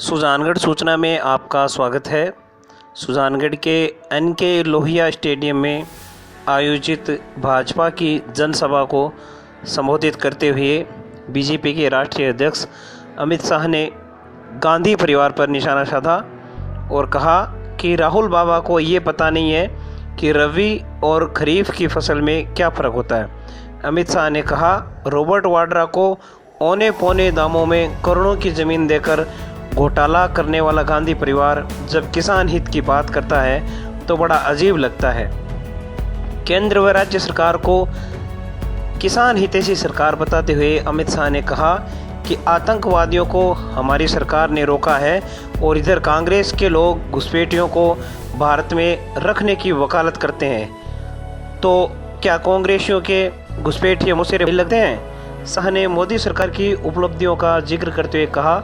सुजानगढ़ सूचना में आपका स्वागत है। सुजानगढ़ के एनके लोहिया स्टेडियम में आयोजित भाजपा की जनसभा को संबोधित करते हुए बीजेपी के राष्ट्रीय अध्यक्ष अमित शाह ने गांधी परिवार पर निशाना साधा और कहा कि राहुल बाबा को ये पता नहीं है कि रबी और खरीफ की फसल में क्या फ़र्क होता है। अमित शाह ने कहा, रॉबर्ट वाड्रा को औने पौने दामों में करोड़ों की ज़मीन देकर घोटाला करने वाला गांधी परिवार जब किसान हित की बात करता है तो बड़ा अजीब लगता है। केंद्र व राज्य सरकार को किसान हितैषी सरकार बताते हुए अमित शाह ने कहा कि आतंकवादियों को हमारी सरकार ने रोका है और इधर कांग्रेस के लोग घुसपैठियों को भारत में रखने की वकालत करते हैं। तो क्या कांग्रेसियों के घुसपैठिए मुझसे लगते हैं? शाह ने मोदी सरकार की उपलब्धियों का जिक्र करते हुए कहा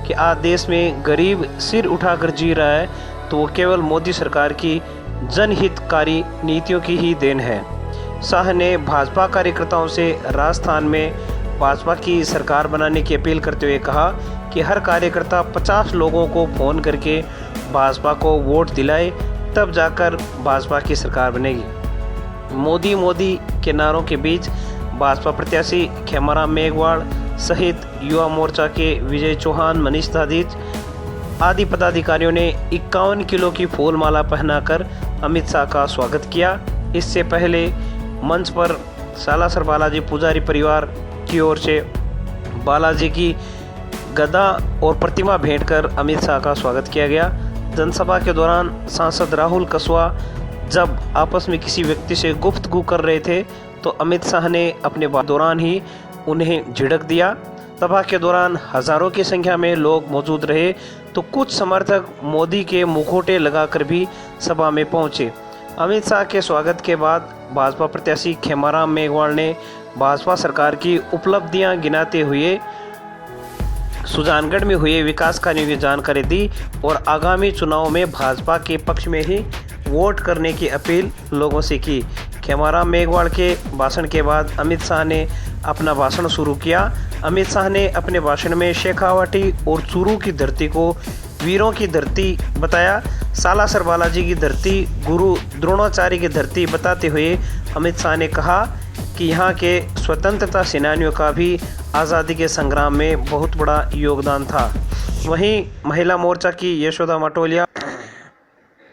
कि आज देश में गरीब सिर उठाकर जी रहा है तो वो केवल मोदी सरकार की जनहितकारी नीतियों की ही देन है। शाह ने भाजपा कार्यकर्ताओं से राजस्थान में भाजपा की सरकार बनाने की अपील करते हुए कहा कि हर कार्यकर्ता 50 लोगों को फ़ोन करके भाजपा को वोट दिलाए, तब जाकर भाजपा की सरकार बनेगी। मोदी मोदी के नारों के बीच भाजपा प्रत्याशी खेमाराम मेघवाल सहित युवा मोर्चा के विजय चौहान, मनीष दादीज आदि पदाधिकारियों ने 51 किलो की फूल माला पहनाकर अमित शाह का स्वागत किया। इससे पहले मंच पर सालासर बालाजी पुजारी परिवार की ओर से बालाजी की गदा और प्रतिमा भेंट कर अमित शाह का स्वागत किया गया। जनसभा के दौरान सांसद राहुल कसवा जब आपस में किसी व्यक्ति से गुफ्तगू कर रहे थे तो अमित शाह ने अपने दौरान ही उन्हें झिड़क दिया। सभा के दौरान हजारों की संख्या में लोग मौजूद रहे तो कुछ समर्थक मोदी के मुखौटे लगाकर भी सभा में पहुंचे। अमित शाह के स्वागत के बाद भाजपा प्रत्याशी खेमाराम मेघवाल ने भाजपा सरकार की उपलब्धियां गिनाते हुए सुजानगढ़ में हुए विकास कार्यों की जानकारी दी और आगामी चुनाव में भाजपा के पक्ष में ही वोट करने की अपील लोगों से की। खेमाराम मेघवाल के भाषण के बाद अमित शाह ने अपना भाषण शुरू किया। अमित शाह ने अपने भाषण में शेखावाटी और चूरू की धरती को वीरों की धरती बताया। सालासर बालाजी की धरती गुरु द्रोणाचार्य की धरती बताते हुए अमित शाह ने कहा कि यहाँ के स्वतंत्रता सेनानियों का भी आज़ादी के संग्राम में बहुत बड़ा योगदान था। वहीं महिला मोर्चा की यशोदा मटोलिया,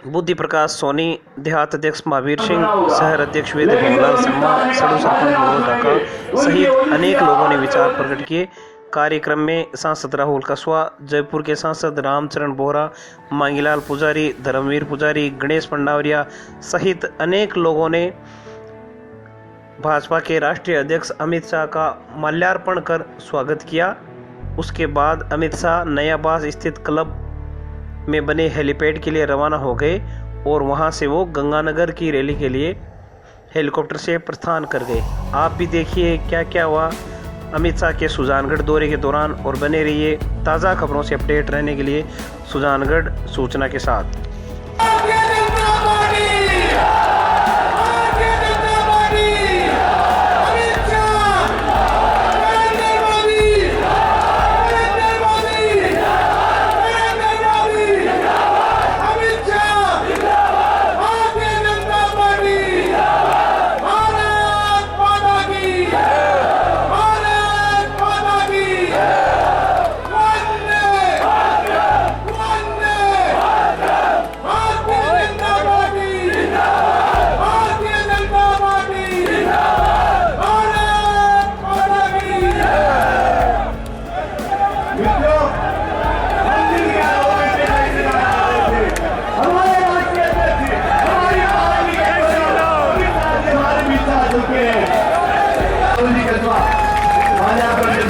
बुद्धि प्रकाश सोनी, देहात अध्यक्ष महावीर सिंह, शहर अध्यक्ष वेद भगवान शर्मा, सड़ू सरपंच मनोज ढाका सहित अनेक लोगों ने विचार प्रकट किए। कार्यक्रम में सांसद राहुल कसवा, जयपुर के सांसद रामचरण बोहरा, मांगीलाल पुजारी, धर्मवीर पुजारी, गणेश पंडावरिया सहित अनेक लोगों ने भाजपा के राष्ट्रीय अध्यक्ष अमित शाह का माल्यार्पण कर स्वागत किया। उसके बाद अमित शाह नयाबाज स्थित क्लब में बने हेलीपैड के लिए रवाना हो गए और वहां से वो गंगानगर की रैली के लिए हेलीकॉप्टर से प्रस्थान कर गए। आप भी देखिए क्या क्या हुआ अमित शाह के सुजानगढ़ दौरे के दौरान और बने रहिए ताज़ा खबरों से अपडेट रहने के लिए सुजानगढ़ सूचना के साथ।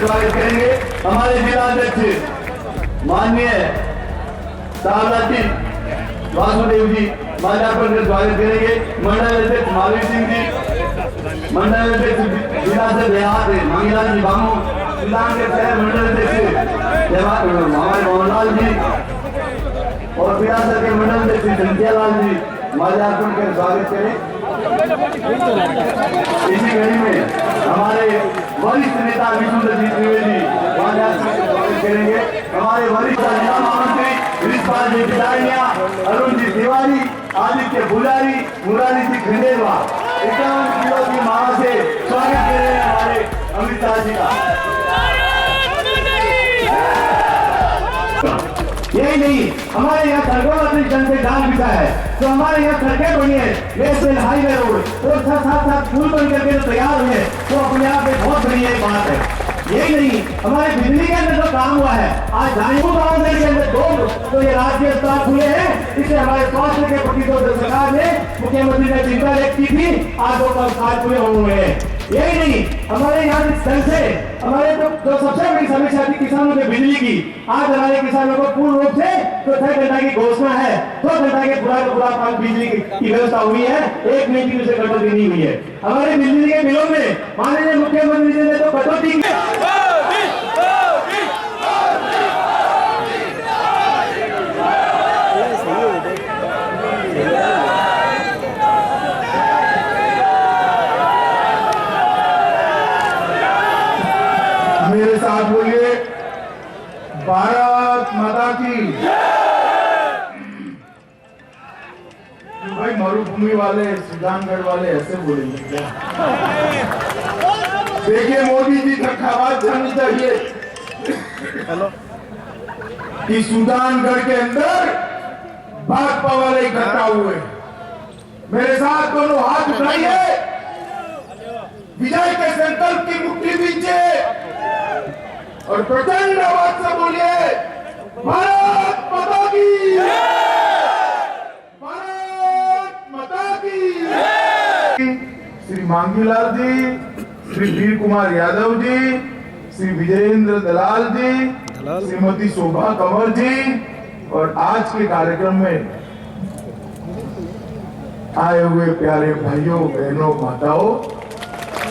स्वागत करेंगे हमारे जिला अध्यक्ष माननीय सावलाटी वासुदेव जी, माल्यार्पण कर स्वागत करेंगे। मंडल अध्यक्ष महावीर सिंह जी, मंडल अध्यक्ष जिला से देहात मांगीलाल जी बामू, जिला के शहर मंडल अध्यक्ष हमारे मोहनलाल जी और पिरासर के मंडल अध्यक्ष धनसियालाल जी माल्यार्पण कर स्वागत करें। इसी घड़ी में हमारे वरिष्ठ नेता विष्णुदत्त जी त्रिवेदी स्वागत करेंगे हमारे वरिष्ठ जिला महामंत्री रिश्पाल जी बिदारिया, अरुण जी तिवारी, आदित्य पुजारी, मुरारी जी खंडेलवाल 51 किलो की माला से स्वागत करेंगे हमारे अमित शाह जी का। यही नहीं, हमारे यहाँ सड़कों का जन से डाल बिछा है, तो हमारे यहाँ सड़कें बनी है, नेशनल हाईवे रोड और साथ पुल बन करके जो तैयार हुए तो अपने आप में बहुत बड़ी एक बात है। यही नहीं, हमारे बिजली के अंदर जो काम हुआ है, आज झांझू गाँव के अंदर 2 तो ये राज्य अस्पताल खुले हैं, इससे हमारे स्वास्थ्य के प्रति तो सरकार ने मुख्यमंत्री ने चिंता व्यक्त की थी, आज 2 अस्पताल खुले हुए हैं। यही नहीं, हमारे यहाँ स्थल से हमारे तो जो सबसे बड़ी समस्या थी किसानों के बिजली की, आज हमारे किसानों को पूर्ण रूप से तो 6 घंटा की घोषणा है, 2 घंटा के पूरा बिजली की व्यवस्था हुई है, 1 मिनट की उसे कटौती नहीं हुई है। हमारे बिजली के बिलों में माननीय मुख्यमंत्री जी ने तो कटौती की। मेरे साथ बोलिए, भारत माता की। भाई मरुभूमि वाले, सुजानगढ़ वाले ऐसे बोलेंगे क्या? देखिए मोदी जी तक आवाज जानी चाहिए कि सुजानगढ़ के अंदर भाजपा वाले इकट्ठा हुए। मेरे साथ दोनों हाथ उठाइए, विजय के संकल्प की मुट्ठी दीजिए और प्रचंड आवाज से बोलिए, भारत माता की, भारत माता की। श्री मांगीलाल जी, श्री वीर कुमार यादव जी, श्री विजयेंद्र दलाल जी, श्रीमती शोभा कंवर जी और आज के कार्यक्रम में आए हुए प्यारे भाइयों बहनों माताओं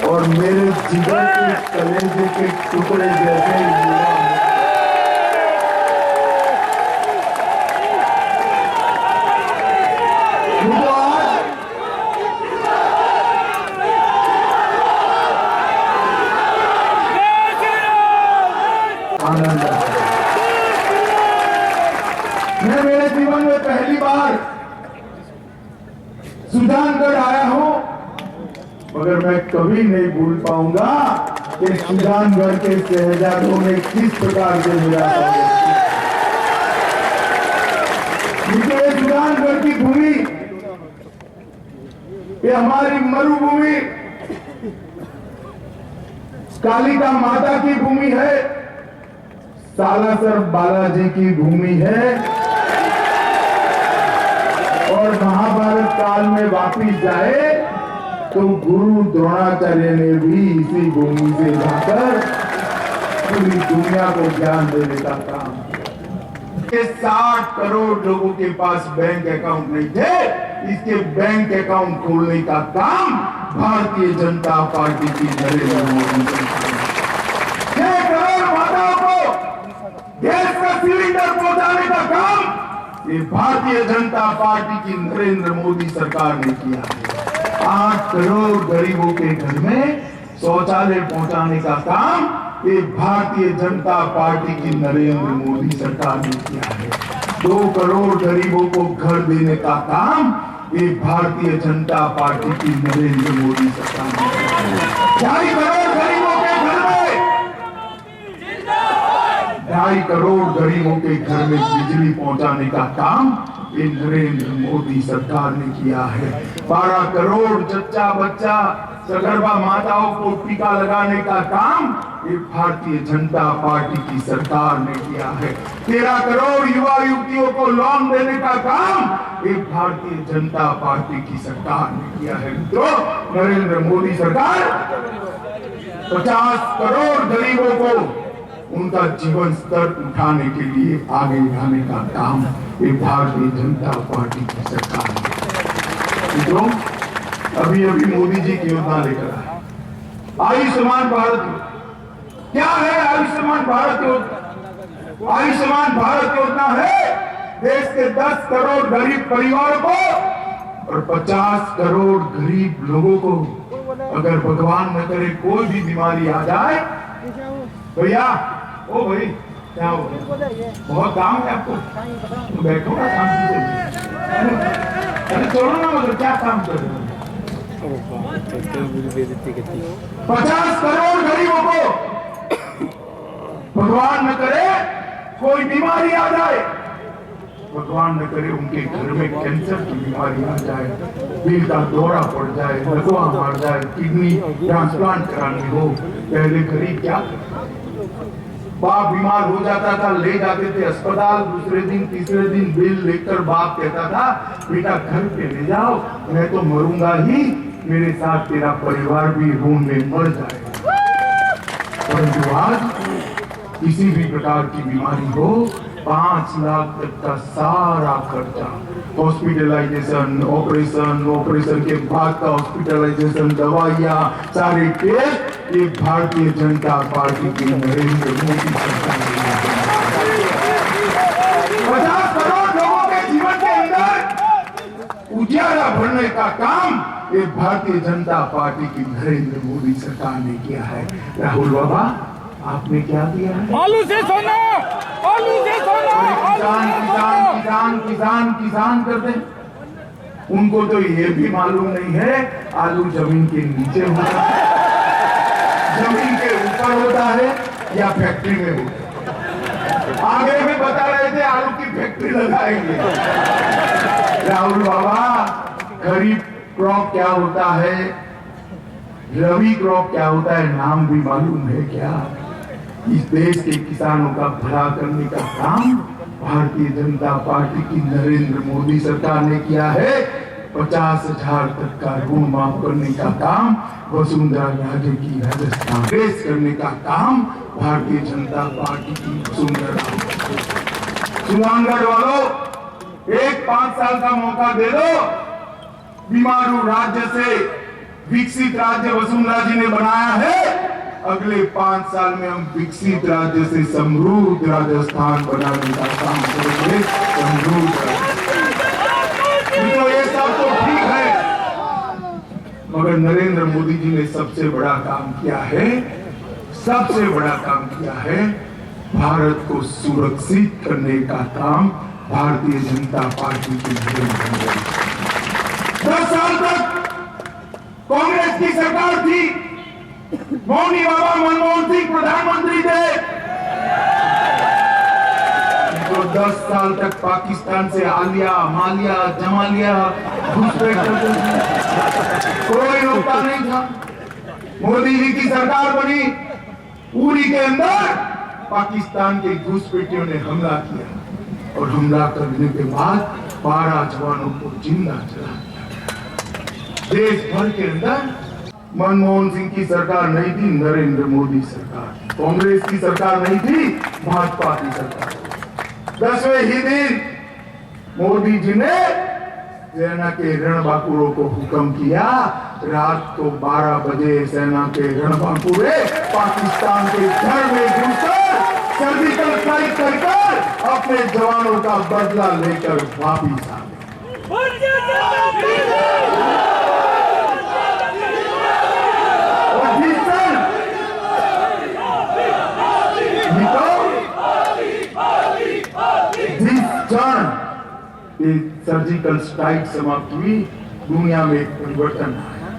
और मेरे जीवन के कलेजे के टुकड़े जैसे युवा, आनंद है। मैं मेरे जीवन में पहली बार सुजानगढ़ आया हूं, मगर मैं कभी नहीं भूल पाऊंगा कि सुजानगढ़ के शहजादों ने किस प्रकार से मेरा स्वागत। सुजानगढ़ की भूमि ये हमारी मरुभूमि कालिका माता की भूमि है, सालासर बालाजी की भूमि है और महाभारत काल में वापिस जाए तो गुरु द्रोणाचार्य ने भी इसी भूमि से जाकर पूरी दुनिया को ज्ञान देने का काम। 60 करोड़ लोगों के पास बैंक अकाउंट नहीं थे, इसके बैंक अकाउंट खोलने का काम भारतीय जनता पार्टी की नरेंद्र मोदी सरकार। 6 करोड़ माताओं को गैस का सिलेंडर पहुंचाने का काम ये भारतीय जनता पार्टी की नरेंद्र मोदी सरकार ने किया है। 8 करोड़ गरीबों के घर में शौचालय पहुंचाने का काम ये भारतीय जनता पार्टी की नरेंद्र मोदी सरकार ने किया है। 2 करोड़ गरीबों को घर देने का काम ये भारतीय जनता पार्टी की नरेंद्र मोदी सरकार ने किया है। 2.5 करोड़ गरीबों के घर में 2.5 करोड़ गरीबों के घर में बिजली पहुंचाने का काम ये नरेंद्र मोदी सरकार ने किया है। 12 करोड़ जच्चा बच्चा सगर्भा माताओं को टीका लगाने का काम ये भारतीय जनता पार्टी की सरकार ने किया है। 13 करोड़ युवा युवतियों को लोन देने का काम ये भारतीय जनता पार्टी की सरकार ने किया है। मित्रों, नरेंद्र मोदी सरकार 50 करोड़ गरीबों को उनका जीवन स्तर उठाने के लिए आगे बढ़ाने का काम ये भारतीय जनता पार्टी की सरकार है। मित्रों, अभी अभी मोदी जी की योजना लेकर आए आयुष्मान भारत। क्या है आयुष्मान भारत योजना? आयुष्मान भारत योजना है देश के 10 करोड़ गरीब परिवारों को और 50 करोड़ गरीब लोगों को अगर भगवान न करे कोई भी बीमारी आ जाए, भैया ओ भाई क्या हो गया? बहुत काम है आपको, तो बैठो ना शांति से। अरे छोड़ो ना, मतलब क्या काम कर रहे हो? 50 करोड़ गरीबों को भगवान न करे कोई बीमारी आ जाए, भगवान न करे उनके घर में कैंसर की बीमारी आ जाए, दिल का दौरा पड़ जाए, लकवा मार जाए, किडनी ट्रांसप्लांट करानी हो, पहले गरीब क्या करता? बाप बीमार हो जाता था, ले जाते थे अस्पताल, दूसरे दिन तीसरे दिन बिल लेकर बाप कहता था बेटा घर पे ले जाओ, मैं तो मरूंगा ही, मेरे साथ तेरा परिवार भी रूम में मर जाएगा। परंतु आज किसी भी प्रकार की बीमारी हो, 5 लाख तक का सारा खर्चा, हॉस्पिटलाइजेशन, ऑपरेशन के बाद का हॉस्पिटलाइजेशन, दवाइयाँ, सारे टेस्ट, ये भारतीय जनता पार्टी की नरेंद्र मोदी सरकार ने 50 करोड़ लोगों के जीवन के अंदर उजियारा भरने का काम ये भारतीय जनता पार्टी की नरेंद्र मोदी सरकार ने किया है। राहुल बाबा, आपने क्या किया है? आलू से सोना, आलू से सोना, किसान किसान किसान किसान किसान करते, उनको तो ये भी मालूम नहीं है आलू जमीन के नीचे होता है, जमीन के ऊपर होता है या फैक्ट्री में होता है। आगे में बता रहे थे आलू की फैक्ट्री लगाएंगे। राहुल बाबा, खरीफ क्रॉप क्या होता है, रबी क्रॉप क्या होता है, नाम भी मालूम है क्या? इस देश के किसानों का भला करने का काम भारतीय जनता पार्टी की नरेंद्र मोदी सरकार ने किया है। 50,000 तक का ऋण माफ करने का काम वसुंधरा राजे की राजस्थान रेस करने का काम भारतीय जनता पार्टी की वसुंधरा। सुजानगढ़ वालों, एक 5 साल का मौका दे दो, बीमारू राज्य से विकसित राज्य वसुंधरा जी ने बनाया है, अगले 5 साल में हम विकसित राज्य से समृद्ध राजस्थान बनाने का काम करेंगे। समृद्ध तो ये सब तो ठीक है, मगर नरेंद्र मोदी जी ने सबसे बड़ा काम किया है, सबसे बड़ा काम किया है, भारत को सुरक्षित करने का काम भारतीय जनता पार्टी की नरेंद्र मोदी। 10 साल तक कांग्रेस की सरकार थी, मौनी बाबा मनमोहन सिंह प्रधानमंत्री थे, तो 10 साल तक पाकिस्तान से आलिया मालिया जमालिया घुसपैठ करते थे, कोई रोकता नहीं था। मोदी जी की सरकार बनी, उरी के अंदर पाकिस्तान के घुसपैठियों ने हमला किया और हमला करने के बाद 12 जवानों को जिंदा जला दिया। देश भर के अंदर मनमोहन सिंह की सरकार नहीं थी, नरेंद्र मोदी सरकार, कांग्रेस की सरकार नहीं थी, भाजपा की सरकार। 10वें ही दिन मोदी जी ने सेना के रणबांकुरों को हुक्म किया, रात को 12 बजे सेना के रणबांकुरे पाकिस्तान के घर में घुसकर सर्जिकल स्ट्राइक कर अपने जवानों का बदला लेकर वापिस आ गए। सर्जिकल स्ट्राइक समाप्त हुई, दुनिया में एक परिवर्तन आया।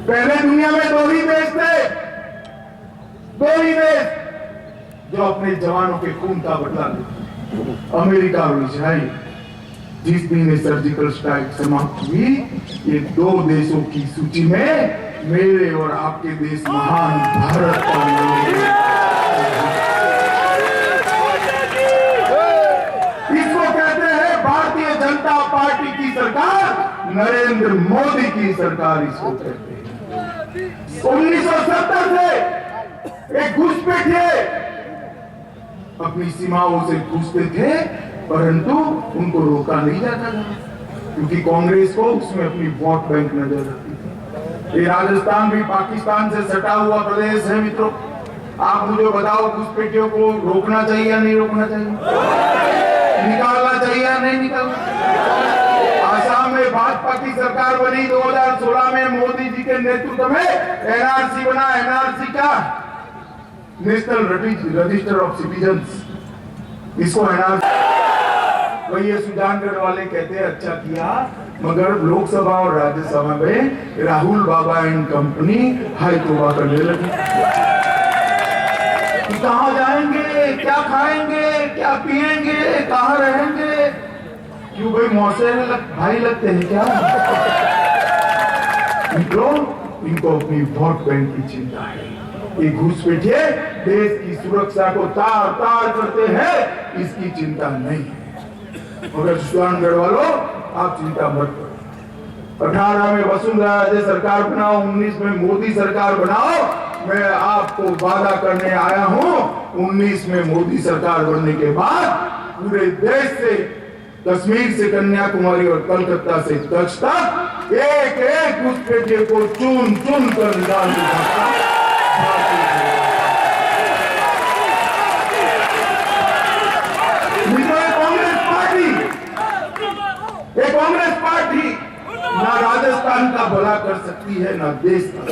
पहले दुनिया में 2 ही देश थे, 2 ही देश जो अपने जवानों के खून का बदला लेते, अमेरिका और इजराइल। जिस दिन ये सर्जिकल स्ट्राइक समाप्त हुई, ये 2 देशों की सूची में मेरे और आपके देश महान भारत का नाम है। जनता पार्टी की सरकार, नरेंद्र मोदी की सरकार इसको कहते हैं। 1970 से एक घुसपैठिए अपनी सीमाओं से घुसते थे, परंतु उनको रोका नहीं जाता था, क्योंकि कांग्रेस को उसमें अपनी वोट बैंक नजर आती थी। ये राजस्थान भी पाकिस्तान से सटा हुआ प्रदेश है मित्रों। आप मुझे बताओ, घुसपैठियों को रोकना चाहिए या नहीं रोकना चाहिए? निकालना चाहिए या नहीं निकालना? आसाम में भाजपा की सरकार बनी 2016 में, मोदी जी के नेतृत्व में एनआरसी बना। एनआरसी का नेशनल रजिस्टर ऑफ सिटीजन्स, इसको एनाउंस। वही ये सुजानगढ़ वाले कहते हैं अच्छा किया, मगर लोकसभा और राज्यसभा में राहुल बाबा एंड कंपनी हाई तौबा करने लगी। कहाँ जाएंगे, क्या खाएंगे, क्या पिएंगे, कहाँ रहेंगे? क्यों भाई मौसे भाई लगते हैं क्या? इनको अपनी वोट बैंक की चिंता है। ये घुसपैठिए देश की सुरक्षा को तार तार करते हैं, इसकी चिंता नहीं है। मगर सुजानगढ़ वालों, आप चिंता मत करो। 18 में वसुंधरा राजे सरकार बनाओ, 19 में मोदी सरकार बनाओ। मैं आपको वादा करने आया हूं, 19 में मोदी सरकार बनने के बाद पूरे देश से, कश्मीर से कन्याकुमारी और कलकत्ता से कच्छ तक एक एक घुसपैठिए को चुन चुन कर निकाल दूंगा। कांग्रेस पार्टी ना राजस्थान का भला कर सकती है, ना देश का।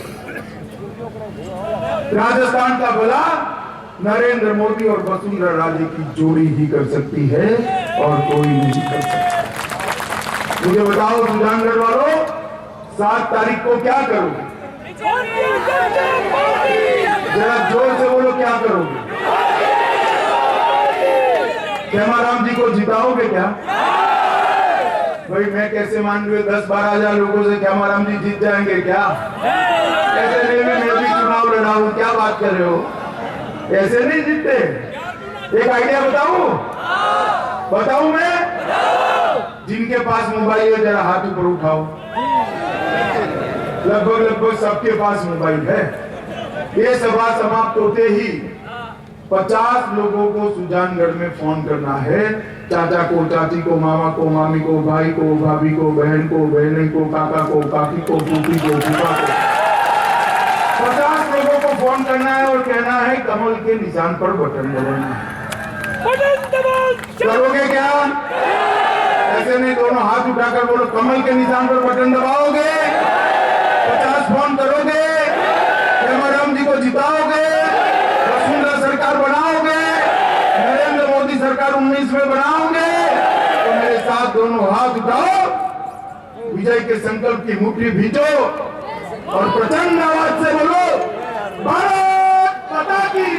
राजस्थान का भला नरेंद्र मोदी और वसुंधरा राजे की जोड़ी ही कर सकती है और कोई नहीं कर सकता। मुझे बताओ सुजानगढ़ वालों, 7 तारीख को क्या करोगे? जरा जोर से बोलो, क्या करोगे? खेमाराम जी को जिताओगे क्या? भाई मैं कैसे मान लूं 10-12 हजार लोगों से खेमाराम जी जीत जाएंगे क्या? ऐसे नहीं, मैं भी चुनाव लड़ा हूं, क्या बात कर रहे हो? ऐसे नहीं जीतते। एक आइडिया बताऊं मैं? जिनके पास मोबाइल है जरा हाथ ऊपर उठाओ। लगभग सबके पास मोबाइल है। ये सभा समाप्त होते ही 50 लोगों को सुजानगढ़ में फोन करना है। चाचा को, चाची को, मामा को, मामी को, भाई को, भाभी को, बहन को, बहन को, काका को, काकी को, फूफी को, फूफा को, 50 लोगों को फोन करना है और कहना है कमल के निशान पर बटन दबाना है। करोगे क्या? ऐसे नहीं, दोनों हाथ उठाकर बोलो कमल के निशान पर बटन दबाओगे? 50 फोन करोगे? खेमाराम जी को जिताओगे? वसुंधरा सरकार बनाओगे? नरेंद्र मोदी सरकार 19 में बनाओगे? तो मेरे साथ दोनों हाथ उठाओ, विजय के संकल्प की मुट्ठी भींचो और प्रचंड आवाज से बोलो भारत माता की।